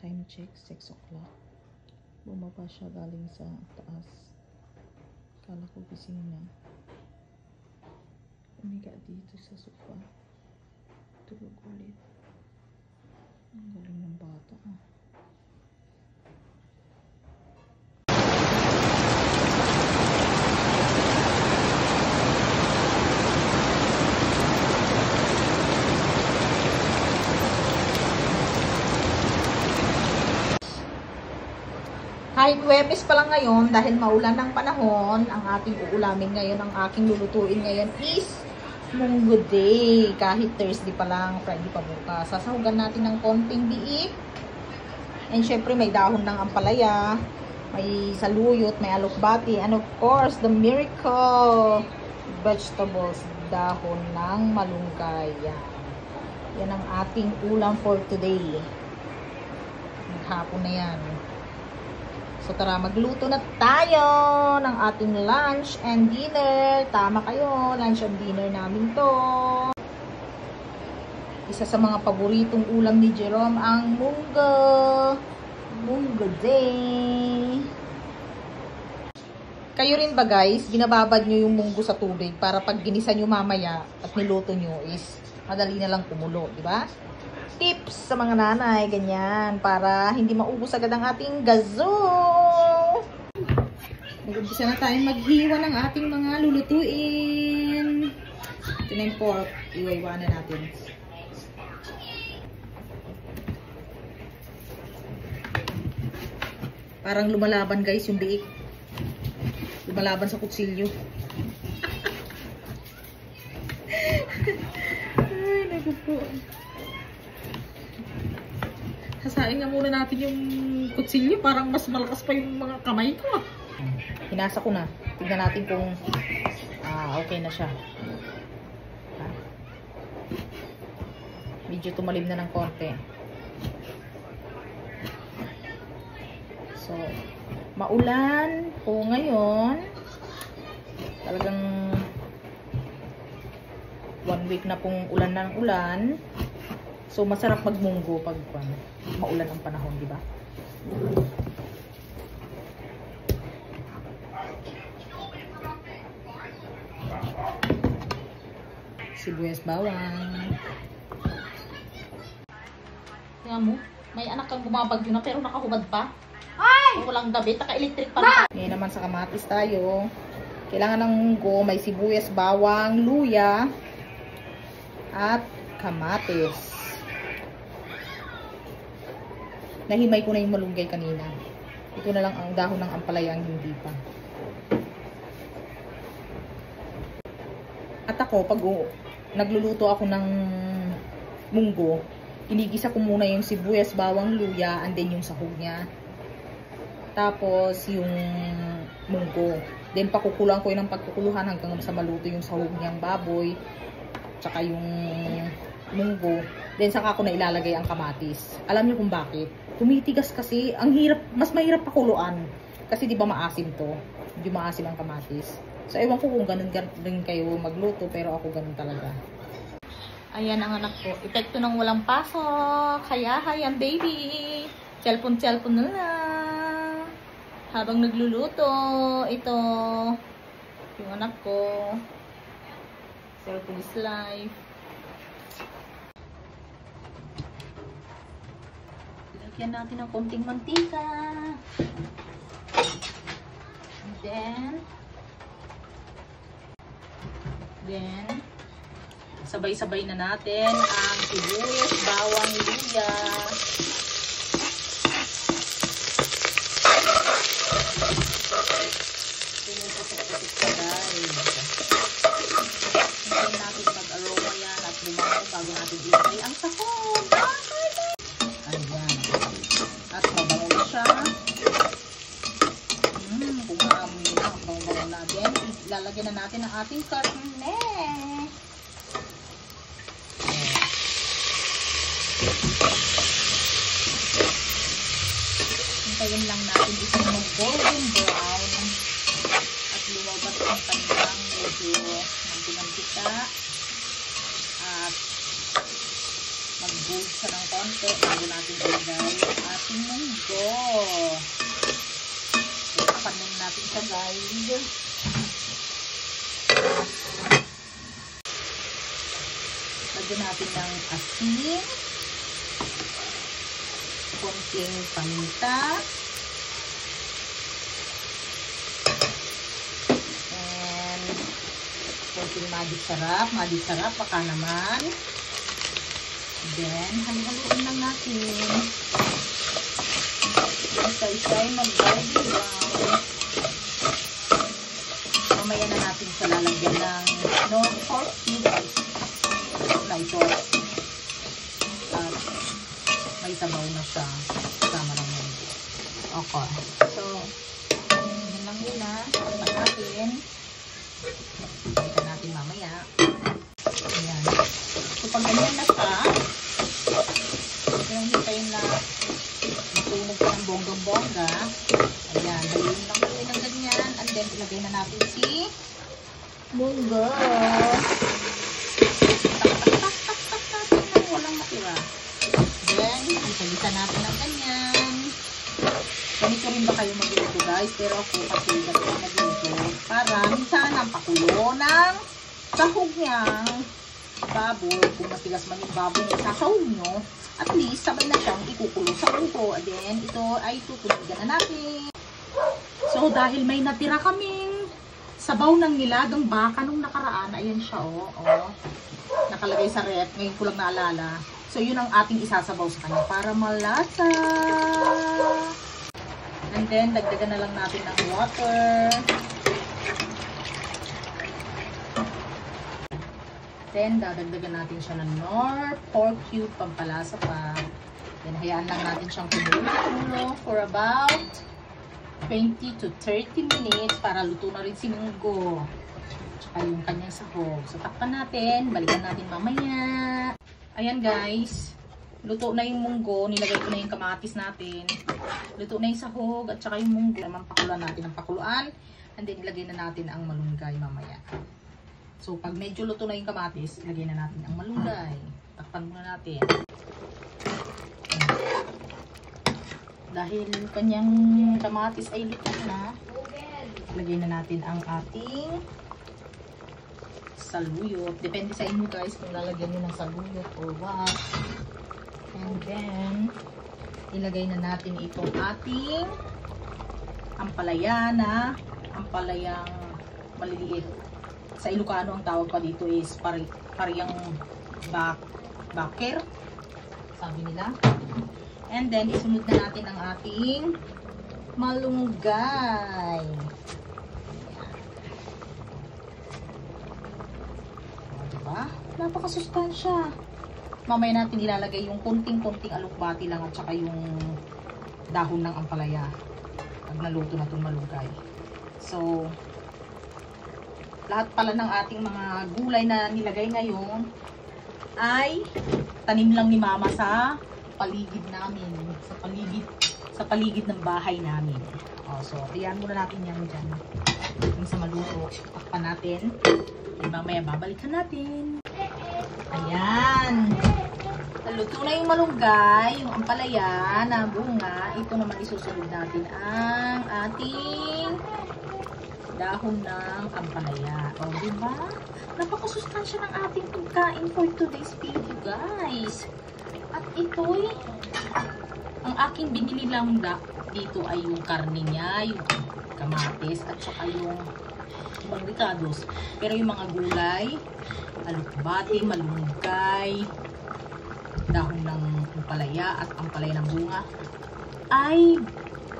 Time check, 6 o'clock. Bumaba siya galing sa taas. Kala ko gising na. Umiga dito sa sofa. Tulog ulit. Ang galing ng bata ah. Kahit Huwebes pa lang ngayon, dahil maulan ng panahon, ang ating uulamin ngayon, ang aking lulutuin ngayon is Munggo Day. Kahit Thursday pa lang, Friday pa bukas. Sasahugan natin ng konting biik. And syempre may dahon ng ampalaya, may saluyot, may alokbati, and of course, the miracle vegetables, dahon ng malunggay. Yan ang ating ulam for today. Maghapon na yan. So tara, magluto na tayo ng ating lunch and dinner. Tama kayo, lunch and dinner namin to. Isa sa mga paboritong ulam ni Jerome, ang munggo. Munggo Day. Kayo rin ba guys, binababad nyo yung munggo sa tubig para pag ginisa nyo mamaya at niluto nyo is madali na lang kumulo, di ba? Tips sa mga nanay, ganyan, para hindi maubos agad ang ating gazo. Mag-umpisa na tayong maghiwa ng ating mga lulutuin. Ito na yung pork, iwa-iwa na natin. Parang lumalaban guys yung biik. Lumalaban sa kutsilyo. Ay, naku po. Hasain nga muna natin yung kutsilyo. Parang mas malakas pa yung mga kamay ko. Hinasa ko na. Tignan natin kung okay na siya. Medyo tumalim na ng konti. So, maulan po ngayon. Talagang 1 week na pong ulan ng ulan. So, masarap magmunggo pag maulan ang panahon, di ba? Sibuyas bawang. Tingnan mo, may anak kang bumabagyo na pero nakahubad pa. Ay! Walang gabi, taka-electric pa. Ngayon naman sa kamatis tayo. Kailangan ng munggo, may sibuyas bawang, luya, at kamatis. Nahimay ko na yung malunggay kanina. Ito na lang ang dahon ng ampalaya ang hindi pa. At ako, pag nagluluto ako ng munggo, inigisa ko muna yung sibuyas, bawang, luya, and then yung sahog niya. Tapos yung munggo. Then pakukuluan ko yun ng pagkukuluhan hanggang sa maluto yung sahog niyang baboy. Tsaka yung munggo. Then saka ko na ilalagay ang kamatis. Alam niyo kung bakit? Tumitigas kasi, ang hirap, mas mahirap pakuluan. Kasi di ba maasim to? Hindi maasim ang kamatis. So ewan ko kung ganun din kayo magluto, pero ako ganun talaga. Ayan ang anak ko. Epekto ng walang pasok. Hayahayan baby. Cellphone na lang. Habang nagluluto. Ito. Yung anak ko. Cellphone is life. Lagyan natin ng konting mantika. And then sabay-sabay na natin ang sibuyas, bawang, luya. Pinupusok-pusok pa dahil. Hintayin natin mag-aroma yan at lumaw bago natin ilagay ang sahog. Ayan. At mabango na siya. Kung maamoy na ang bango-bango natin, ilalagyan na natin ang ating karne. Hintayin lang natin isang mag-golden brown at lumabas ang kanyang medyo magpinantika at mag-gold siya ng konti bago natin ilagay ang ating guys. Lagyan natin ng asin, konting paminta, and konting magic sarap, baka naman. Then, halo-haloin lang natin. Isa-isa'y mag-garlic brown. Mamaya na natin siya lalagyan ng pork cubes na ito. At may sabaw na siya kasama ng munggo. Okay. So, yun lang muna. Tapat natin. Ito natin mamaya. Ayan. So, pag ganyan na siya, yung hintayin na tunog ka ng bonggang-bongga. Ayan. Haluin lang po ng ganyan. And then, ilagay na natin si munggo. Walang matira. Then, isa natin ng ganyan. Ganito rin ba kayo magluto guys? Pero ako kasi ganito magluto. Para minsan ang pakulo ng sahog niyang baboy. Kung matigas man yung baboy na isasahog nyo, at least sabay na siyang ikukulo sa upo. And then, ito ay tutunigan na natin. So, dahil may natira kaming sabaw ng nilagang baka nung nakaraan, ayan siya nakalagay sa ref, ngayon ko lang naalala. So, yun ang ating isasabaw sa kanya para malasa. And then, dagdagan na lang natin ng water. Then, dadagdagan natin siya ng pork cube, pampalasa pa. Then, hayaan lang natin siyang kumulo for about 20 to 30 minutes para luto na rin si munggo. Tsaka yung kanyang sahog. So, takpan natin. Balikan natin mamaya. Ayan guys. Luto na yung munggo. Nilagay ko na yung kamatis natin. Luto na yung sahog at tsaka yung munggo. Naman pakuluan natin ang pakuluan. And then, ilagay na natin ang malunggay mamaya. So, pag medyo luto na yung kamatis, ilagay na natin ang malunggay. Takpan muna natin. Dahil kanyang kamatis ay luto na, ilagay na natin ang ating saluyot. Depende sa inyo guys kung lalagyan nyo ng saluyot or what. And then, ilagay na natin itong ating ampalaya na ampalayang maliliit. Sa Ilocano ang tawag pa dito is pariyang baker, sabi nila. And then, isunod na natin ang ating malunggay. Diba? Napakasustansya. Mamaya natin ilalagay yung kunting-kunting alukbati lang at saka yung dahon ng ampalaya. Pag naluto na itong malunggay. So, lahat pala ng ating mga gulay na nilagay ngayon ay tanim lang ni Mama sa paligid namin. Sa paligid ng bahay namin. So, ayan muna natin yan dyan. Yung sa maluto. Takpan natin. At mamaya babalikan natin. Ayan. Naluto na yung malunggay, yung ampalaya na bunga. Ito naman isusunod natin ang ating dahon ng ampalaya. O, diba? Napakasustansya ng ating pagkain for today's video, guys. At ito'y, ang aking binili lang dito ay yung karne niya, yung kamatis, at saka yung ricados. Pero yung mga gulay, alukbati, malunggay, dahon ng ampalaya at ampalaya ng bunga, ay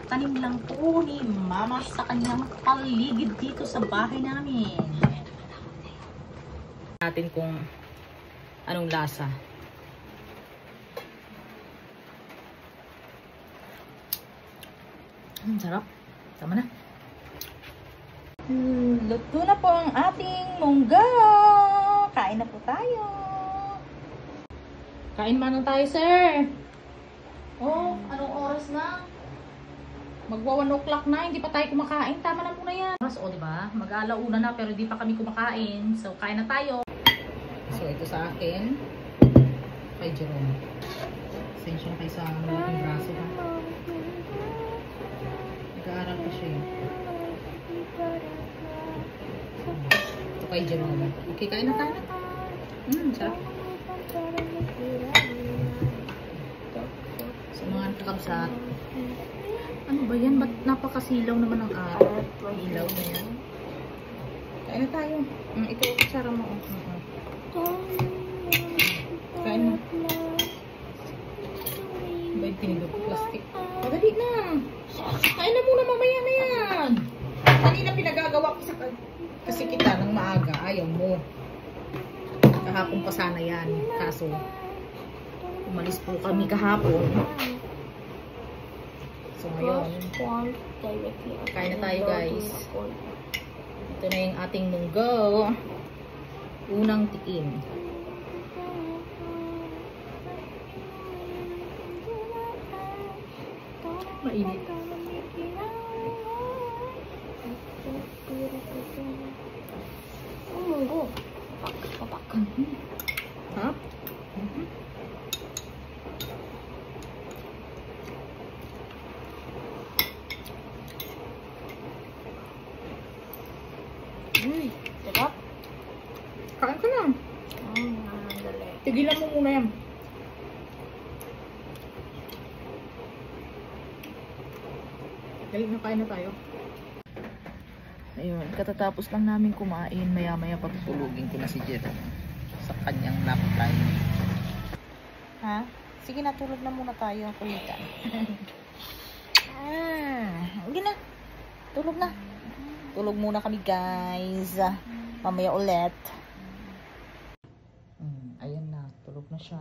tanim lang po ni Mama sa kanyang paligid dito sa bahay namin. Natin kung anong lasa. Sarap. Tama na. Luto na po ang ating munggo. Kain na po tayo. Kain man na tayo, sir. Oh, anong oras na? Magwa 1 o'clock na, hindi pa tayo kumakain. Tama na muna yan. O, diba? Mag-alauna na pero hindi pa kami kumakain. So, kain na tayo. So, ito sa akin. Kay Jerome. Sensya na kayo sa malaking braso, ha? Nag-aaral pa siya. kay Jerome. Okay, kain na tayo. Sarap. Sa mga kakabsat. Ano ba yan? Ba't napakasilaw naman ang araw? Ilaw na yan. Kain na tayo. Ito, kutsara mo. Kain mo. Ba yung tinigog plastic? Madali na. Kain na muna, mamaya na yan. Kanina pinagagawa ko sa kasi kita ng maaga. Ayaw mo. Kahapon pa sana yan. Kaso, umalis po kami kahapon. So ngayon, kain na tayo guys. Ito na yung ating munggo. Unang tikim. Mainit. Munggo. Papak. Ha? Uy, sarap. Kain ka na. Dali. Tigilan mo muna yan. Dali na, kain na tayo. Ayun, katatapos lang namin kumain. Maya-maya patutulugin ko na si Jerome sa kanyang nap time. Ha? Sige na, tulog na muna tayo. Kulitan. Hindi na. Tulog na. Tulog muna kami guys. Mamaya ulit. Ayan na, tulog na siya.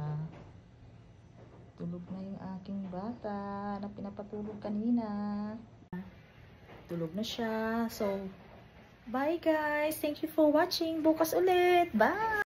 Tulog na yung aking bata na pinapatulog kanina. Tulog na siya. So, bye guys. Thank you for watching. Bukas ulit. Bye!